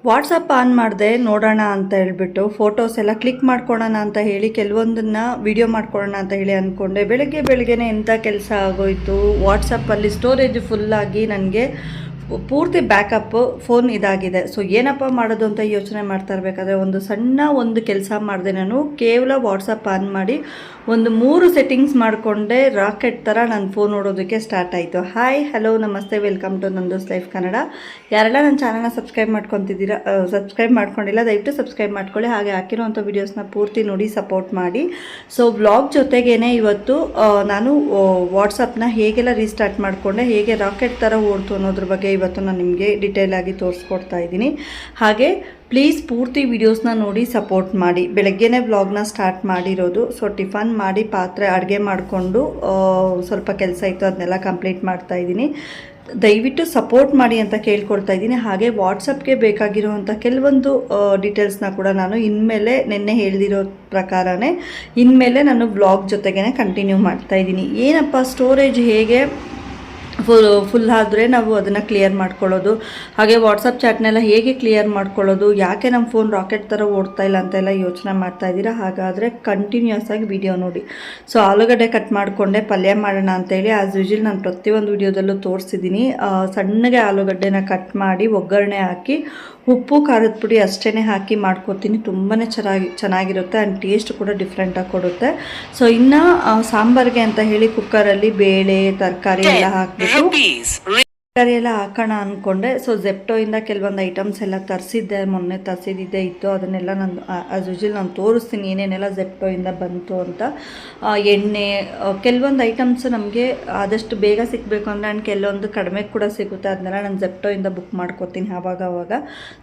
WhatsApp on ಮಾಡಿದೆ ನೋಡೋಣ ಅಂತ ಹೇಳ್ಬಿಟ್ಟು ಫೋಟೋಸ್ ಎಲ್ಲ ಕ್ಲಿಕ್ ಮಾಡ್ಕೊಳ್ಳೋಣ ಅಂತ ಹೇಳಿ ಕೆಲವೊಂದನ್ನು ವಿಡಿಯೋ ಮಾಡ್ಕೊಳ್ಳೋಣ ಅಂತ ಹೇಳಿ ಅಂದ್ಕೊಂಡೆ. ಬೆಳಗ್ಗೆನೇ ಎಂಥ ಕೆಲಸ ಆಗೋಯಿತು. ವಾಟ್ಸಪ್ಪಲ್ಲಿ ಸ್ಟೋರೇಜ್ ಫುಲ್ಲಾಗಿ ನನಗೆ ಪೂರ್ತಿ ಬ್ಯಾಕಪ್ ಫೋನ್ ಇದಾಗಿದೆ. ಸೊ ಏನಪ್ಪ ಮಾಡೋದು ಅಂತ ಯೋಚನೆ ಮಾಡ್ತಾ ಇರಬೇಕಾದ್ರೆ ಒಂದು ಕೆಲಸ ಮಾಡಿದೆ. ನಾನು ಕೇವಲ ವಾಟ್ಸಪ್ ಆನ್ ಮಾಡಿ ಒಂದು 3 ಸೆಟ್ಟಿಂಗ್ಸ್ ಮಾಡಿಕೊಂಡೆ. ರಾಕೆಟ್ ಥರ ನನ್ನ ಫೋನ್ ನೋಡೋದಕ್ಕೆ ಸ್ಟಾರ್ಟ್ ಆಯಿತು. ಹಾಯ್ ಹಲೋ ನಮಸ್ತೆ, ವೆಲ್ಕಮ್ ಟು ನಂದೂಸ್ ಲೈಫ್ ಕನ್ನಡ. ಯಾರೆಲ್ಲ ನನ್ನ ಚಾನಲ್ನ ಸಬ್ಸ್ಕ್ರೈಬ್ ಮಾಡ್ಕೊಂಡಿಲ್ಲ ದಯವಿಟ್ಟು ಸಬ್ಸ್ಕ್ರೈಬ್ ಮಾಡ್ಕೊಳ್ಳಿ. ಹಾಗೆ ಹಾಕಿರೋವಂಥ ವೀಡಿಯೋಸ್ನ ಪೂರ್ತಿ ನೋಡಿ ಸಪೋರ್ಟ್ ಮಾಡಿ. ಸೊ ವ್ಲಾಗ್ ಜೊತೆಗೇ ಇವತ್ತು ನಾನು ವಾಟ್ಸಪ್ನ ಹೇಗೆಲ್ಲ ರೀಸ್ಟಾರ್ಟ್ ಮಾಡಿಕೊಂಡೆ, ಹೇಗೆ ರಾಕೆಟ್ ಥರ ಓಡ್ತು ಅನ್ನೋದ್ರ ಬಗ್ಗೆ ಇವತ್ತು ನಾನು ನಿಮಗೆ ಡೀಟೇಲಾಗಿ ತೋರಿಸ್ಕೊಡ್ತಾ ಇದ್ದೀನಿ. ಹಾಗೆ ಪ್ಲೀಸ್ ಪೂರ್ತಿ ವೀಡಿಯೋಸ್ನ ನೋಡಿ ಸಪೋರ್ಟ್ ಮಾಡಿ. ಬೆಳಗ್ಗೆನೇ ವ್ಲಾಗ್ನ ಸ್ಟಾರ್ಟ್ ಮಾಡಿರೋದು. ಸೊ ಟಿಫನ್ ಮಾಡಿ ಪಾತ್ರೆ ಅಡುಗೆ ಮಾಡಿಕೊಂಡು ಸ್ವಲ್ಪ ಕೆಲಸ ಇತ್ತು, ಅದನ್ನೆಲ್ಲ ಕಂಪ್ಲೀಟ್ ಮಾಡ್ತಾ ಇದ್ದೀನಿ. ದಯವಿಟ್ಟು ಸಪೋರ್ಟ್ ಮಾಡಿ ಅಂತ ಕೇಳ್ಕೊಳ್ತಾ ಇದ್ದೀನಿ. ಹಾಗೆ ವಾಟ್ಸಪ್ಗೆ ಬೇಕಾಗಿರುವಂಥ ಕೆಲವೊಂದು ಡೀಟೇಲ್ಸ್ನ ಕೂಡ ನಾನು ಇನ್ಮೇಲೆ ನಿನ್ನೆ ಹೇಳಿದಿರೋ ಪ್ರಕಾರನೇ ಇನ್ಮೇಲೆ ನಾನು ವ್ಲಾಗ್ ಜೊತೆಗೇ ಕಂಟಿನ್ಯೂ ಮಾಡ್ತಾ ಇದ್ದೀನಿ. ಏನಪ್ಪ ಸ್ಟೋರೇಜ್ ಹೇಗೆ ಫುಲ್ ಆದರೆ ನಾವು ಅದನ್ನು ಕ್ಲಿಯರ್ ಮಾಡ್ಕೊಳ್ಳೋದು, ಹಾಗೆ ವಾಟ್ಸಪ್ ಚಾಟ್ನೆಲ್ಲ ಹೇಗೆ ಕ್ಲಿಯರ್ ಮಾಡ್ಕೊಳ್ಳೋದು, ಯಾಕೆ ನಮ್ಮ ಫೋನ್ ರಾಕೆಟ್ ಥರ ಓಡ್ತಾ ಇಲ್ಲ ಅಂತೆಲ್ಲ ಯೋಚನೆ ಮಾಡ್ತಾ ಇದ್ದೀರಾ. ಹಾಗಾದರೆ ಕಂಟಿನ್ಯೂಸ್ ಆಗಿ ವಿಡಿಯೋ ನೋಡಿ. ಸೊ ಆಲೂಗಡ್ಡೆ ಕಟ್ ಮಾಡಿಕೊಂಡೆ, ಪಲ್ಯ ಮಾಡೋಣ ಅಂತೇಳಿ. ಆ್ಯಸ್ ಯೂಶುವಲ್ ನಾನು ಪ್ರತಿಯೊಂದು ವಿಡಿಯೋದಲ್ಲೂ ತೋರಿಸಿದ್ದೀನಿ. ಸಣ್ಣಗೆ ಆಲೂಗಡ್ಡೆನ ಕಟ್ ಮಾಡಿ ಒಗ್ಗರಣೆ ಹಾಕಿ ಉಪ್ಪು ಖಾರದ ಪುಡಿ ಅಷ್ಟೇ ಹಾಕಿ ಮಾಡ್ಕೊತೀನಿ. ತುಂಬಾ ಚೆನ್ನಾಗಿರುತ್ತೆ ಆ್ಯಂಡ್ ಟೇಸ್ಟ್ ಕೂಡ ಡಿಫ್ರೆಂಟಾಗಿ ಕೊಡುತ್ತೆ. ಸೊ ಇನ್ನು ಸಾಂಬಾರಿಗೆ ಅಂತ ಹೇಳಿ ಕುಕ್ಕರಲ್ಲಿ ಬೇಳೆ ತರಕಾರಿ ಎಲ್ಲ ಹಾಕಿ ತರಕಾರಿ ಎಲ್ಲ ಹಾಕೋಣ ಅಂದ್ಕೊಂಡೆ. ಸೊ ಜೆಪ್ಟೋಯಿಂದ ಕೆಲವೊಂದು ಐಟಮ್ಸ್ ಎಲ್ಲ ತರಿಸಿದ್ದೆ, ಮೊನ್ನೆ ತರಿಸಿದ್ದೆ ಇತ್ತು. ಅದನ್ನೆಲ್ಲ ನಾನು ಆ್ಯಸ್ ಯೂಶುವಲ್ ನಾನು ತೋರಿಸ್ತೀನಿ ಏನೇನೆಲ್ಲ ಜೆಪ್ಟೋಯಿಂದ ಬಂತು ಅಂತ. ಎಣ್ಣೆ, ಕೆಲವೊಂದು ಐಟಮ್ಸ್ ನಮಗೆ ಆದಷ್ಟು ಬೇಗ ಸಿಗಬೇಕು ಅಂದರೆ ಆ್ಯಂಡ್ ಕೆಲವೊಂದು ಕಡಿಮೆ ಕೂಡ ಸಿಗುತ್ತೆ. ಅದನ್ನೆಲ್ಲ ನಾನು ಜೆಪ್ಟೋಯಿಂದ ಬುಕ್ ಮಾಡ್ಕೋತೀನಿ ಆವಾಗ.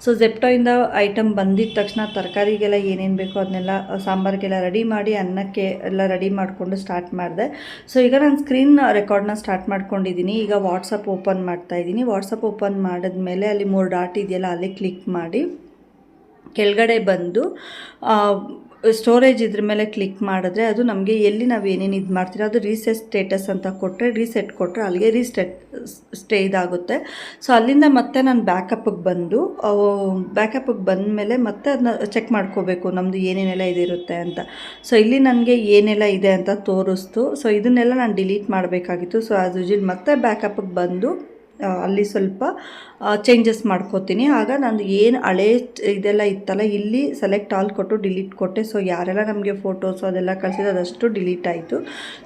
ಸೊ ಜೆಪ್ಟೋಯಿಂದ ಐಟಮ್ ಬಂದಿದ್ದ ತಕ್ಷಣ ತರಕಾರಿಗೆಲ್ಲ ಏನೇನು ಬೇಕೋ ಅದನ್ನೆಲ್ಲ ಸಾಂಬಾರಿಗೆಲ್ಲ ರೆಡಿ ಮಾಡಿ ಅನ್ನಕ್ಕೆ ಎಲ್ಲ ರೆಡಿ ಮಾಡಿಕೊಂಡು ಸ್ಟಾರ್ಟ್ ಮಾಡಿದೆ. ಸೊ ಈಗ ನಾನು ಸ್ಕ್ರೀನ್ ರೆಕಾರ್ಡ್ನ ಸ್ಟಾರ್ಟ್ ಮಾಡ್ಕೊಂಡಿದ್ದೀನಿ. ಈಗ ವಾಟ್ಸಪ್ ಓಪನ್ ಮಾಡ್ತಾ ಇದ್ದೀನಿ. ವಾಟ್ಸಪ್ ಓಪನ್ ಮಾಡಿದ್ಮೇಲೆ ಅಲ್ಲಿ 3 ಡಾಟ್ ಇದೆಯಲ್ಲ, ಅಲ್ಲಿ ಕ್ಲಿಕ್ ಮಾಡಿ ಕೆಳಗಡೆ ಬಂದು ಸ್ಟೋರೇಜ್ ಇದ್ರ ಮೇಲೆ ಕ್ಲಿಕ್ ಮಾಡಿದ್ರೆ ಅದು ನಮಗೆ ಎಲ್ಲಿ ನಾವು ಏನೇನು ಇದು ಮಾಡ್ತೀರೋ ಅದು ರೀಸೆಟ್ ಸ್ಟೇಟಸ್ ಅಂತ ಕೊಟ್ಟರೆ, ರೀಸೆಟ್ ಕೊಟ್ಟರೆ ಅಲ್ಲಿಗೆ ಸ್ಟೇ ಇದಾಗುತ್ತೆ. ಸೊ ಅಲ್ಲಿಂದ ಮತ್ತೆ ನಾನು ಬ್ಯಾಕಪ್ಪಿಗೆ ಬಂದಮೇಲೆ ಮತ್ತೆ ಅದನ್ನ ಚೆಕ್ ಮಾಡ್ಕೋಬೇಕು ನಮ್ಮದು ಏನೇನೆಲ್ಲ ಇದಿರುತ್ತೆ ಅಂತ. ಸೊ ಇಲ್ಲಿ ನನಗೆ ಏನೆಲ್ಲ ಇದೆ ಅಂತ ತೋರಿಸ್ತು. ಸೊ ಇದನ್ನೆಲ್ಲ ನಾನು ಡಿಲೀಟ್ ಮಾಡಬೇಕಾಗಿತ್ತು. ಸೊ ಆ್ಯಸ್ ಯೂಶುವಲ್ ಮತ್ತೆ ಬ್ಯಾಕಪ್ಪಿಗೆ ಬಂದು ಅಲ್ಲಿ ಸ್ವಲ್ಪ ಚೇಂಜಸ್ ಮಾಡ್ಕೋತೀನಿ. ಆಗ ನಂದು ಏನು ಹಳೆ ಇದೆಲ್ಲ ಇತ್ತಲ್ಲ ಇಲ್ಲಿ ಸೆಲೆಕ್ಟ್ ಆಲ್ ಕೊಟ್ಟು ಡಿಲೀಟ್ ಕೊಟ್ಟೆ. ಸೊ ಯಾರೆಲ್ಲ ನಮಗೆ ಫೋಟೋಸು ಅದೆಲ್ಲ ಕಳಿಸಿದ್ದು ಅದಷ್ಟು ಡಿಲೀಟ್ ಆಯಿತು.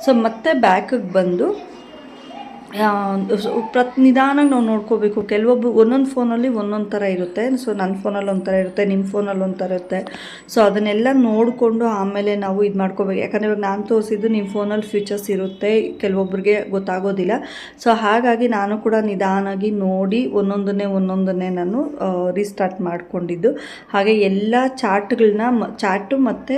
ಸೊ ಮತ್ತೆ ಬ್ಯಾಕಿಗೆ ಬಂದು ನಿಧಾನಾಗಿ ನಾವು ನೋಡ್ಕೋಬೇಕು. ಒಂದೊಂದು ಫೋನಲ್ಲಿ ಒಂದೊಂದು ಥರ ಇರುತ್ತೆ. ಸೊ ನನ್ನ ಫೋನಲ್ಲಿ ಒಂಥರ ಇರುತ್ತೆ, ನಿಮ್ಮ ಫೋನಲ್ಲಿ ಒಂಥರ ಇರುತ್ತೆ. ಸೊ ಅದನ್ನೆಲ್ಲ ನೋಡಿಕೊಂಡು ಆಮೇಲೆ ನಾವು ಇದು ಮಾಡ್ಕೋಬೇಕು. ಯಾಕಂದರೆ ಇವಾಗ ನಾನು ತೋರಿಸಿದ್ದು ನಿಮ್ಮ ಫೋನಲ್ಲಿ ಫೀಚರ್ಸ್ ಇರುತ್ತೆ, ಕೆಲವೊಬ್ಬರಿಗೆ ಗೊತ್ತಾಗೋದಿಲ್ಲ. ಸೊ ಹಾಗಾಗಿ ನಾನು ಕೂಡ ನಿಧಾನಾಗಿ ನೋಡಿ ಒಂದೊಂದನ್ನೇ ನಾನು ರೀಸ್ಟಾರ್ಟ್ ಮಾಡ್ಕೊಂಡಿದ್ದು. ಹಾಗೆ ಎಲ್ಲ ಚಾಟು ಮತ್ತು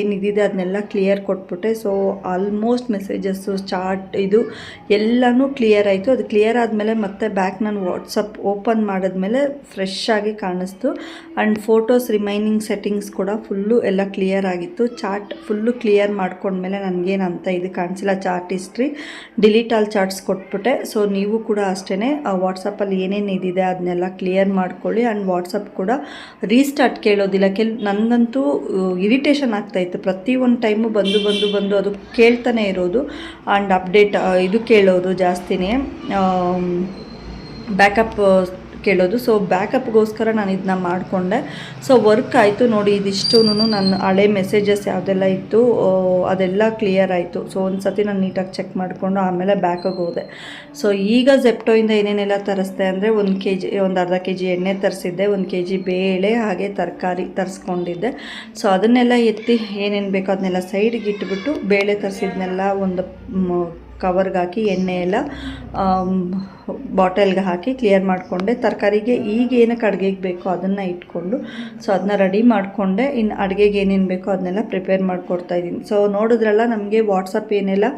ಏನಿದೆ ಅದನ್ನೆಲ್ಲ ಕ್ಲಿಯರ್ ಕೊಟ್ಬಿಟ್ಟೆ. ಸೊ ಆಲ್ಮೋಸ್ಟ್ ಮೆಸೇಜಸ್ಸು ಚಾಟ್ ಇದು ಎಲ್ಲನೂ ಕ್ಲಿಯರ್ ಆಯಿತು. ಅದು ಕ್ಲಿಯರ್ ಆದಮೇಲೆ ಮತ್ತೆ ಬ್ಯಾಕ್ ನಾನು ವಾಟ್ಸಪ್ ಓಪನ್ ಮಾಡಿದ್ಮೇಲೆ ಫ್ರೆಶ್ ಆಗಿ ಕಾಣಿಸ್ತು. ಆ್ಯಂಡ್ ಫೋಟೋಸ್ ರಿಮೈನಿಂಗ್ ಸೆಟ್ಟಿಂಗ್ಸ್ ಕೂಡ ಫುಲ್ಲು ಎಲ್ಲ ಕ್ಲಿಯರ್ ಆಗಿತ್ತು. ಚಾಟ್ ಫುಲ್ಲು ಕ್ಲಿಯರ್ ಮಾಡ್ಕೊಂಡ್ಮೇಲೆ ನನಗೇನಂತ ಇದು ಕಾಣಿಸಿಲ್ಲ. Chat history delete all chats ಕೊಟ್ಬಿಟ್ಟೆ. ಸೊ ನೀವು ಕೂಡ ಅಷ್ಟೇ ವಾಟ್ಸಪ್ಪಲ್ಲಿ ಏನೇನು ಇದಿದೆ ಅದನ್ನೆಲ್ಲ ಕ್ಲಿಯರ್ ಮಾಡ್ಕೊಳ್ಳಿ. ಆ್ಯಂಡ್ ವಾಟ್ಸಪ್ ಕೂಡ ರೀಸ್ಟಾರ್ಟ್ ಕೇಳೋದಿಲ್ಲ. ನನಗಂತೂ ಇರಿಟೇಷನ್ ಆಗ್ತಾಯಿತ್ತು. ಪ್ರತಿ ಒಂದು ಟೈಮು ಬಂದು ಅದು ಕೇಳ್ತಾನೆ ಇರೋದು. ಆ್ಯಂಡ್ ಅಪ್ಡೇಟ್ ಇದು ಕೇಳೋದು ಜಾಸ್ತಿನೇ, ಬ್ಯಾಕಪ್ ಕೇಳೋದು. ಸೊ ಬ್ಯಾಕಪ್ಗೋಸ್ಕರ ನಾನು ಇದನ್ನ ಮಾಡಿಕೊಂಡೆ. ಸೊ ವರ್ಕ್ ಆಯಿತು ನೋಡಿ. ಇದಿಷ್ಟೂ ನನ್ನ ಹಳೆ ಮೆಸೇಜಸ್ ಯಾವುದೆಲ್ಲ ಇತ್ತು ಅದೆಲ್ಲ ಕ್ಲಿಯರ್ ಆಯಿತು. ಸೊ ಒಂದು ಸತಿ ನಾನು ನೀಟಾಗಿ ಚೆಕ್ ಮಾಡಿಕೊಂಡು ಆಮೇಲೆ ಬ್ಯಾಕಿಗೆ ಹೋದೆ. ಸೊ ಈಗ ಜೆಪ್ಟೋಯಿಂದ ಏನೇನೆಲ್ಲ ತರಿಸ್ದೆ ಅಂದರೆ ಒಂದು ಅರ್ಧ ಕೆ ಜಿ ಎಣ್ಣೆ ತರಿಸಿದ್ದೆ, 1 ಕೆ ಜಿ ಬೇಳೆ, ಹಾಗೆ ತರಕಾರಿ ತರಿಸ್ಕೊಂಡಿದ್ದೆ. ಸೊ ಅದನ್ನೆಲ್ಲ ಎತ್ತಿ ಏನೇನು ಬೇಕೋ ಅದನ್ನೆಲ್ಲ ಸೈಡಿಗೆ ಇಟ್ಬಿಟ್ಟು ಬೇಳೆ ತರಿಸಿದ್ನೆಲ್ಲ ಒಂದು ಕವರ್ಗೆ ಹಾಕಿ ಎಣ್ಣೆ ಎಲ್ಲ ಬಾಟಲ್ಗೆ ಹಾಕಿ ಕ್ಲಿಯರ್ ಮಾಡಿಕೊಂಡೆ. ತರಕಾರಿಗೆ ಈಗ ಏನಕ್ಕೆ ಅಡುಗೆಗೆ ಬೇಕೋ ಅದನ್ನು ಇಟ್ಕೊಂಡು ಸೊ ಅದನ್ನ ರೆಡಿ ಮಾಡಿಕೊಂಡೆ. ಇನ್ನು ಅಡುಗೆಗೆ ಏನೇನು ಬೇಕೋ ಅದನ್ನೆಲ್ಲ ಪ್ರಿಪೇರ್ ಮಾಡಿಕೊಡ್ತಾಯಿದ್ದೀನಿ. ಸೊ ನೋಡಿದ್ರಲ್ಲ ನಮಗೆ ವಾಟ್ಸಪ್ ಏನೆಲ್ಲ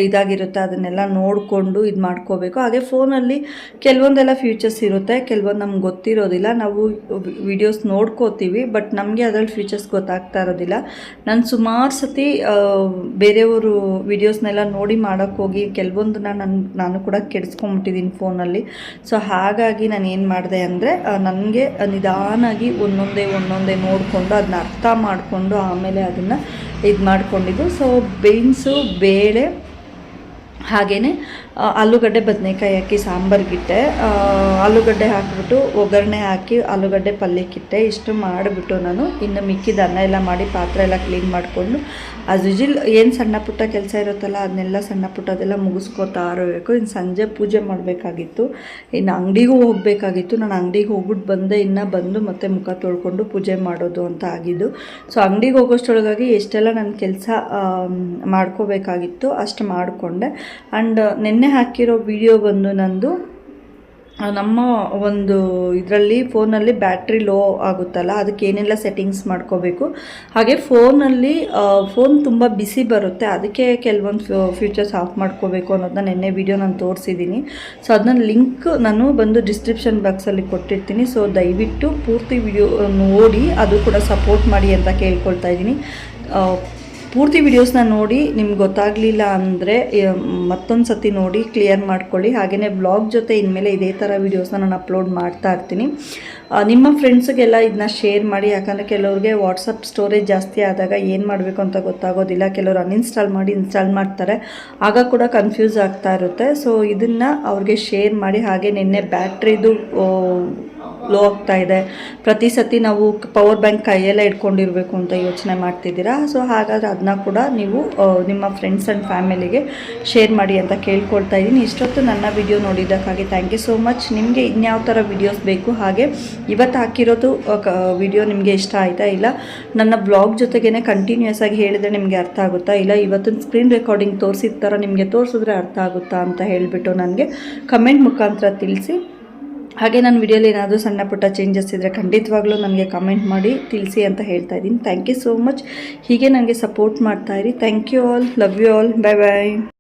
ಇದಾಗಿರುತ್ತೆ ಅದನ್ನೆಲ್ಲ ನೋಡಿಕೊಂಡು ಇದು ಮಾಡ್ಕೋಬೇಕು. ಹಾಗೆ ಫೋನಲ್ಲಿ ಕೆಲವೊಂದೆಲ್ಲ ಫ್ಯೂಚರ್ಸ್ ಇರುತ್ತೆ, ಕೆಲವೊಂದು ನಮ್ಗೆ ಗೊತ್ತಿರೋದಿಲ್ಲ. ನಾವು ವಿಡಿಯೋಸ್ ನೋಡ್ಕೋತೀವಿ, ಬಟ್ ನಮಗೆ ಅದ್ರಲ್ಲಿ ಫ್ಯೂಚರ್ಸ್ ಗೊತ್ತಾಗ್ತಾ ಇರೋದಿಲ್ಲ. ನಾನು ಸುಮಾರು ಸತಿ ಬೇರೆಯವರು ವಿಡಿಯೋಸ್ನೆಲ್ಲ ನೋಡಿ ಮಾಡೋಕ್ಕೋಗಿ ಕೆಲವೊಂದನ್ನ ನಾನು ಕೂಡ ಕೆಡಿಸ್ಕೊಂಬಿಟ್ಟಿದ್ದೀನಿ ಫೋನಲ್ಲಿ. ಸೊ ಹಾಗಾಗಿ ನಾನು ಏನು ಮಾಡಿದೆ ಅಂದರೆ ನನಗೆ ನಿಧಾನಾಗಿ ಒಂದೊಂದೇ ನೋಡಿಕೊಂಡು ಅದನ್ನ ಅರ್ಥ ಮಾಡಿಕೊಂಡು ಆಮೇಲೆ ಅದನ್ನು ಇದು ಮಾಡ್ಕೊಂಡಿದ್ದು. ಸೊ ಬೀನ್ಸು, ಬೇಳೆ, ಹಾಗೆಯೇ ಆಲೂಗಡ್ಡೆ ಬದನೆಕಾಯಿ ಹಾಕಿ ಸಾಂಬಾರ್ಗಿಟ್ಟೆ. ಆಲೂಗಡ್ಡೆ ಹಾಕಿಬಿಟ್ಟು ಒಗ್ಗರಣೆ ಹಾಕಿ ಆಲೂಗಡ್ಡೆ ಪಲ್ಯಕ್ಕಿಟ್ಟೆ. ಇಷ್ಟು ಮಾಡಿಬಿಟ್ಟು ನಾನು ಇನ್ನು ಮಿಕ್ಕಿದ ಅನ್ನ ಎಲ್ಲ ಮಾಡಿ ಪಾತ್ರೆ ಎಲ್ಲ ಕ್ಲೀನ್ ಮಾಡಿಕೊಂಡು ಆಸ್ ಯೂಶುವಲ್ ಏನು ಸಣ್ಣ ಪುಟ್ಟ ಕೆಲಸ ಇರುತ್ತಲ್ಲ ಅದನ್ನೆಲ್ಲ ಸಣ್ಣ ಪುಟ್ಟದೆಲ್ಲ ಮುಗಿಸ್ಕೊತಾ ಇರಬೇಕು. ಇನ್ನು ಸಂಜೆ ಪೂಜೆ ಮಾಡಬೇಕಾಗಿತ್ತು, ಇನ್ನು ಅಂಗಡಿಗೂ ಹೋಗಬೇಕಾಗಿತ್ತು. ನಾನು ಅಂಗಡಿಗೆ ಹೋಗ್ಬಿಟ್ಟು ಬಂದೆ, ಇನ್ನು ಬಂದು ಮತ್ತೆ ಮುಖ ತೊಳ್ಕೊಂಡು ಪೂಜೆ ಮಾಡೋದು ಅಂತ ಆಗಿದ್ದು. ಸೊ ಅಂಗಡಿಗೆ ಹೋಗೋಷ್ಟೊಳಗಾಗಿ ಎಷ್ಟೆಲ್ಲ ನನ್ನ ಕೆಲಸ ಮಾಡ್ಕೋಬೇಕಾಗಿತ್ತು ಅಷ್ಟು ಮಾಡಿಕೊಂಡೆ. ಆ್ಯಂಡ್ ನೆನ್ನೆ ಹಾಕಿರೋ ವಿಡಿಯೋ ಬಂದು ನಂದು ನಮ್ಮ ಒಂದು ಇದರಲ್ಲಿ ಫೋನಲ್ಲಿ ಬ್ಯಾಟ್ರಿ ಲೋ ಆಗುತ್ತಲ್ಲ, ಅದಕ್ಕೆ ಏನೆಲ್ಲ ಸೆಟ್ಟಿಂಗ್ಸ್ ಮಾಡ್ಕೋಬೇಕು, ಹಾಗೆ ಫೋನಲ್ಲಿ ಫೋನ್ ತುಂಬ ಬಿಸಿ ಬರುತ್ತೆ, ಅದಕ್ಕೆ ಕೆಲವೊಂದು ಫ್ಯೂಚರ್ಸ್ ಆಫ್ ಮಾಡ್ಕೋಬೇಕು ಅನ್ನೋದನ್ನ ನೆನ್ನೆ ವಿಡಿಯೋ ನಾನು ತೋರಿಸಿದ್ದೀನಿ. ಸೊ ಅದನ್ನ ಲಿಂಕ್ ನಾನು ಬಂದು ಡಿಸ್ಕ್ರಿಪ್ಷನ್ ಬಾಕ್ಸಲ್ಲಿ ಕೊಟ್ಟಿರ್ತೀನಿ. ಸೊ ದಯವಿಟ್ಟು ಪೂರ್ತಿ ವಿಡಿಯೋ ನೋಡಿ ಅದು ಕೂಡ ಸಪೋರ್ಟ್ ಮಾಡಿ ಅಂತ ಕೇಳ್ಕೊಳ್ತಾ ಇದ್ದೀನಿ. ಪೂರ್ತಿ ವಿಡಿಯೋಸ್ನ ನೋಡಿ ನಿಮ್ಗೆ ಗೊತ್ತಾಗಲಿಲ್ಲ ಅಂದರೆ ಮತ್ತೊಂದು ಸತಿ ನೋಡಿ ಕ್ಲಿಯರ್ ಮಾಡ್ಕೊಳ್ಳಿ. ಹಾಗೆಯೇ ಬ್ಲಾಗ್ ಜೊತೆ ಇನ್ಮೇಲೆ ಇದೇ ಥರ ವೀಡಿಯೋಸ್ನ ನಾನು ಅಪ್ಲೋಡ್ ಮಾಡ್ತಾ ಇರ್ತೀನಿ. ನಿಮ್ಮ ಫ್ರೆಂಡ್ಸ್ಗೆಲ್ಲ ಇದನ್ನ ಶೇರ್ ಮಾಡಿ, ಯಾಕಂದರೆ ಕೆಲವ್ರಿಗೆ ವಾಟ್ಸಪ್ ಸ್ಟೋರೇಜ್ ಜಾಸ್ತಿ ಆದಾಗ ಏನು ಮಾಡಬೇಕು ಅಂತ ಗೊತ್ತಾಗೋದಿಲ್ಲ. ಕೆಲವರು ಅನ್ಇನ್ಸ್ಟಾಲ್ ಮಾಡಿ ಇನ್ಸ್ಟಾಲ್ ಮಾಡ್ತಾರೆ, ಆಗ ಕೂಡ ಕನ್ಫ್ಯೂಸ್ ಆಗ್ತಾ ಇರುತ್ತೆ. ಸೊ ಇದನ್ನು ಅವ್ರಿಗೆ ಶೇರ್ ಮಾಡಿ. ಹಾಗೆ ನಿನ್ನೆ ಬ್ಯಾಟ್ರಿದು ಲೋ ಆಗ್ತಾ ಇದೆ, ಪ್ರತಿ ಸತಿ ನಾವು ಪವರ್ ಬ್ಯಾಂಕ್ ಕೈಯೆಲ್ಲ ಇಟ್ಕೊಂಡಿರಬೇಕು ಅಂತ ಯೋಚನೆ ಮಾಡ್ತಿದ್ದೀರಾ. ಸೊ ಹಾಗಾದರೆ ಅದನ್ನ ಕೂಡ ನೀವು ನಿಮ್ಮ ಫ್ರೆಂಡ್ಸ್ ಆ್ಯಂಡ್ ಫ್ಯಾಮಿಲಿಗೆ ಶೇರ್ ಮಾಡಿ ಅಂತ ಕೇಳ್ಕೊಳ್ತಾ ಇದ್ದೀನಿ. ಇಷ್ಟೊತ್ತು ನನ್ನ ವಿಡಿಯೋ ನೋಡಿದ್ದಕ್ಕಾಗಿ ಥ್ಯಾಂಕ್ ಯು ಸೋ ಮಚ್. ನಿಮಗೆ ಇನ್ಯಾವ ಥರ ವಿಡಿಯೋಸ್ ಬೇಕು, ಹಾಗೆ ಇವತ್ತು ಹಾಕಿರೋದು ವಿಡಿಯೋ ನಿಮಗೆ ಇಷ್ಟ ಆಯಿತಾ ಇಲ್ಲ, ನನ್ನ ಬ್ಲಾಗ್ ಜೊತೆಗೇ ಕಂಟಿನ್ಯೂಸ್ ಆಗಿ ಹೇಳಿದರೆ ನಿಮಗೆ ಅರ್ಥ ಆಗುತ್ತಾ, ಇಲ್ಲ ಇವತ್ತಿನ ಸ್ಕ್ರೀನ್ ರೆಕಾರ್ಡಿಂಗ್ ತೋರಿಸಿದ ಥರ ನಿಮಗೆ ತೋರಿಸಿದ್ರೆ ಅರ್ಥ ಆಗುತ್ತಾ ಅಂತ ಹೇಳಿಬಿಟ್ಟು ನನಗೆ ಕಮೆಂಟ್ ಮುಖಾಂತರ ತಿಳಿಸಿ. ಹಾಗೆ ನನ್ನ ವಿಡಿಯೋಲಿ ಏನಾದರೂ ಸಣ್ಣ ಪುಟ್ಟ ಚೇಂಜಸ್ ಇದ್ದರೆ ಖಂಡಿತವಾಗ್ಲೂ ನನಗೆ ಕಮೆಂಟ್ ಮಾಡಿ ತಿಳಿಸಿ ಅಂತ ಹೇಳ್ತಾ ಇದ್ದೀನಿ. Thank you so much. ಹೀಗೆ ನನಗೆ ಸಪೋರ್ಟ್ ಮಾಡ್ತಾಯಿರಿ. Thank you all, love you all, bye bye.